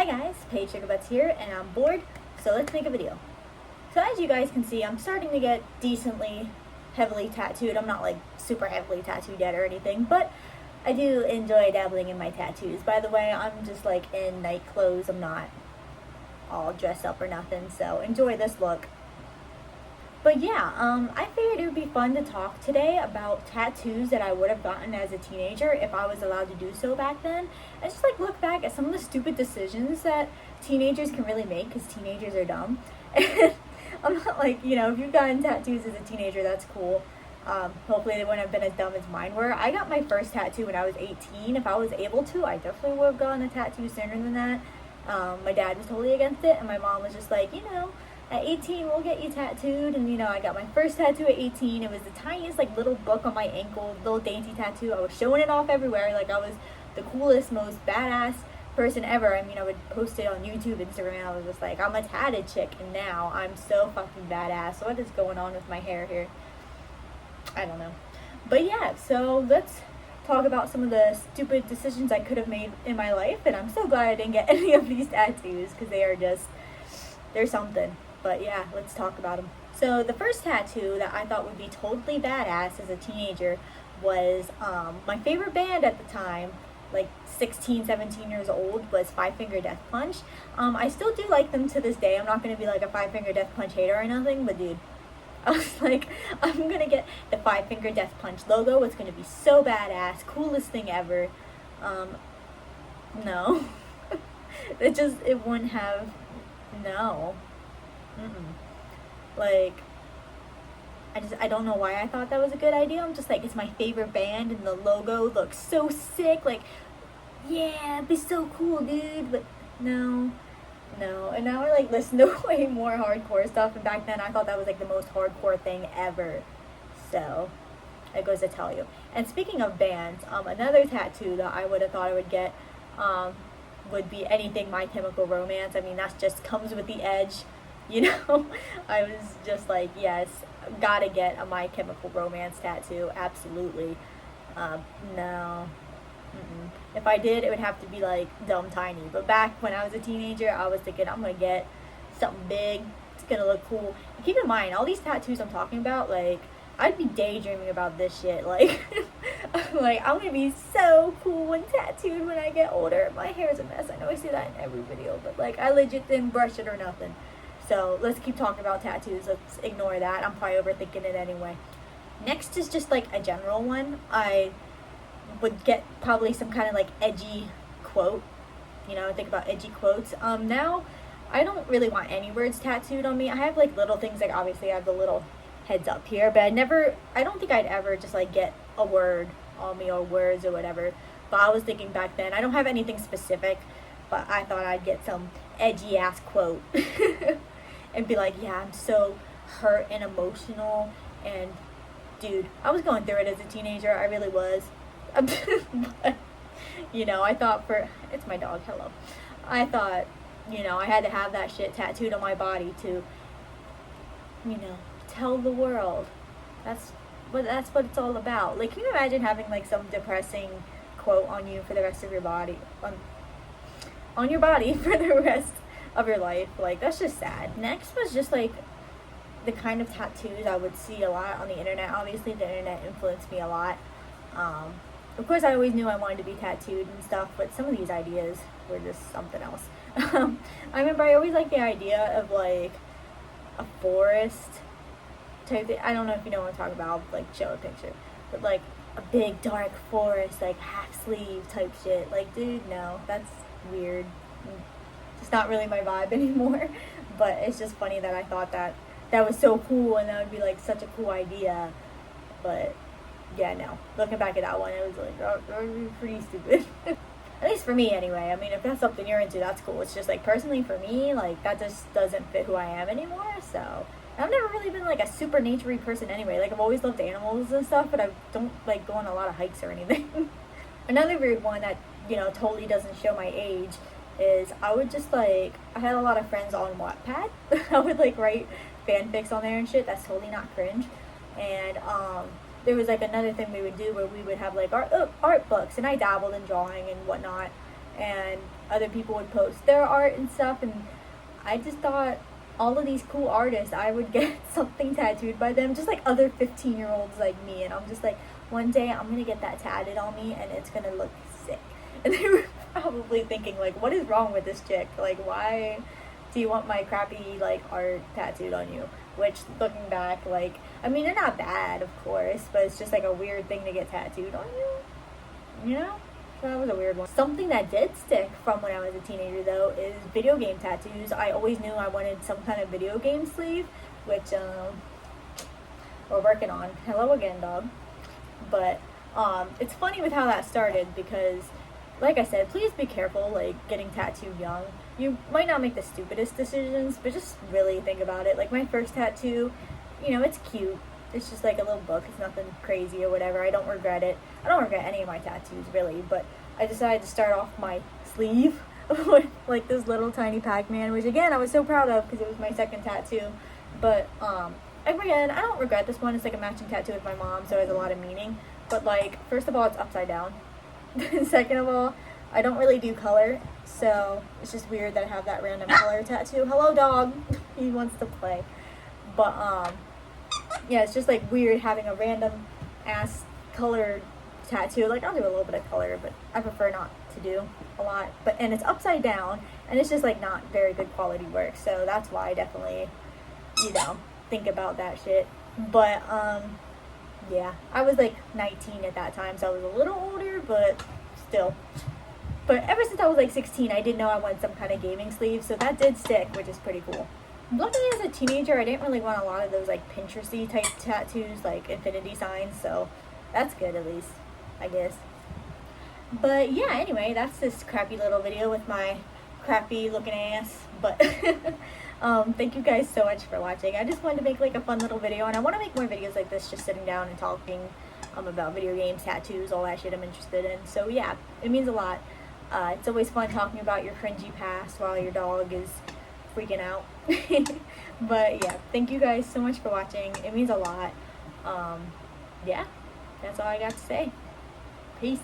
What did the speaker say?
guys, Paigesugarbutts here, and I'm bored, so let's make a video. So as you guys can see, I'm starting to get decently heavily tattooed. I'm not like super heavily tattooed yet or anything, but I do enjoy dabbling in my tattoos. By the way, I'm just like in night clothes. I'm not all dressed up or nothing, so enjoy this look. But yeah, I figured it would be fun to talk today about tattoos that I would have gotten as a teenager if I was allowed to do so back then. And just like look back at some of the stupid decisions that teenagers can really make, because teenagers are dumb. And I'm not like, if you've gotten tattoos as a teenager, that's cool. Hopefully they wouldn't have been as dumb as mine were. I got my first tattoo when I was 18. If I was able to, I definitely would have gotten a tattoo sooner than that. My dad was totally against it, and my mom was just like, at 18, we'll get you tattooed. And, I got my first tattoo at 18. It was the tiniest, little book on my ankle, little dainty tattoo. I was showing it off everywhere. Like, I was the coolest, most badass person ever. I mean, I would post it on YouTube, Instagram. I was just like, I'm a tatted chick. And now I'm so fucking badass. So what is going on with my hair here? I don't know. But yeah, so let's talk about some of the stupid decisions I could have made in my life. And I'm so glad I didn't get any of these tattoos, because they're something. But yeah, let's talk about them. So the first tattoo that I thought would be totally badass as a teenager was my favorite band at the time, like 16, 17 years old, was Five Finger Death Punch. I still do like them to this day. I'm not going to be like a Five Finger Death Punch hater or nothing, but dude, I was like, I'm going to get the Five Finger Death Punch logo. It's going to be so badass, coolest thing ever. No. It wouldn't have, no. Like, I don't know why I thought that was a good idea. I'm just like, it's my favorite band and the logo looks so sick. Like, yeah, it'd be so cool, dude. But no. And now I listen to way more hardcore stuff. And back then I thought that was the most hardcore thing ever. So it goes to tell you. And speaking of bands, another tattoo that I would have thought I would get would be anything My Chemical Romance. I mean, that just comes with the edge. I was just like, yes, gotta get a My Chemical Romance tattoo, absolutely. No. If I did, it would have to be dumb tiny. But back when I was a teenager, I was thinking, I'm gonna get something big, it's gonna look cool. And keep in mind, all these tattoos I'm talking about, I'd be daydreaming about this shit. I'm gonna be so cool and tattooed when I get older. My hair's a mess, I know I say that in every video, but I legit didn't brush it or nothing. So let's keep talking about tattoos. Let's ignore that. I'm probably overthinking it anyway. Next is just a general one. I would get probably some kind of edgy quote. Think about edgy quotes. Now I don't really want any words tattooed on me. I have little things, obviously I have the little heads up here, but I don't think I'd ever just get a word on me or words or whatever. But I was thinking back then, I don't have anything specific, but I thought I'd get some edgy ass quote. And be like, yeah, I'm so hurt and emotional. And dude, I was going through it as a teenager. I really was. But, I thought it's my dog, hello. I thought, I had to have that shit tattooed on my body to, tell the world. That's what it's all about. Can you imagine having some depressing quote on you for the rest of your body, on your body for the rest of your life? That's just sad. Next was just the kind of tattoos I would see a lot on the internet. Obviously the internet influenced me a lot. Of course I always knew I wanted to be tattooed and stuff, but some of these ideas were just something else. I remember I always liked the idea of a forest type thing. I don't know if you know what I'm talking about, show a picture, but a big dark forest, half sleeve type shit. Dude, no, that's weird. It's not really my vibe anymore. But it's just funny that I thought that was so cool, and that would be such a cool idea. But yeah, no, looking back at that one, it was that would be pretty stupid. At least for me anyway. I mean, if that's something you're into, that's cool. It's just personally for me, that just doesn't fit who I am anymore. So I've never really been a super naturey person anyway. I've always loved animals and stuff, but I don't go on a lot of hikes or anything. Another weird one that totally doesn't show my age is I would just I had a lot of friends on Wattpad. I would write fanfics on there and shit. That's totally not cringe. And there was another thing we would do where we would have art books, and I dabbled in drawing and whatnot. and other people would post their art and stuff, and I just thought all of these cool artists, I would get something tattooed by them, just like other 15-year-olds like me, and I'm just like, one day I'm gonna get that tatted on me and it's gonna look sick. And they were probably thinking like, what is wrong with this chick? Like, why do you want my crappy like art tattooed on you? Which, looking back, like, I mean, they're not bad, of course, but it's just like a weird thing to get tattooed on you, you know? So that was a weird one. Something that did stick from when I was a teenager, though, is video game tattoos. I always knew I wanted some kind of video game sleeve, which we're working on. Hello again, dog. But it's funny with how that started because, like I said, please be careful, like, getting tattooed young. You might not make the stupidest decisions, but just really think about it. Like, my first tattoo, you know, it's cute. It's just like a little book. It's nothing crazy or whatever. I don't regret it. I don't regret any of my tattoos, really, but I decided to start off my sleeve with, like, this little tiny Pac-Man, which, again, I was so proud of because it was my second tattoo. But, again, I don't regret this one. It's like a matching tattoo with my mom, so it has a lot of meaning. But, like, first of all, it's upside down. Second of all, I don't really do color, so it's just weird that I have that random color tattoo. Hello, dog. He wants to play. But, yeah, it's just, like, weird having a random-ass color tattoo. Like, I'll do a little bit of color, but I prefer not to do a lot. And it's upside down, and it's just, like, not very good quality work. So that's why I definitely, you know, think about that shit. But, yeah, I was, like, 19 at that time, so I was a little older, but still. But ever since I was, like, 16, I did know I wanted some kind of gaming sleeve, so that did stick, which is pretty cool. Luckily, as a teenager, I didn't really want a lot of those, like, Pinteresty type tattoos, like infinity signs, so that's good, at least, I guess. But, yeah, anyway, that's this crappy little video with my crappy looking ass, but thank you guys so much for watching. I just wanted to make, like, a fun little video, and I want to make more videos like this, just sitting down and talking about video games, tattoos, all that shit I'm interested in. So, yeah, it means a lot. It's always fun talking about your cringy past while your dog is freaking out. But yeah, thank you guys so much for watching. It means a lot. Yeah, that's all I got to say. Peace.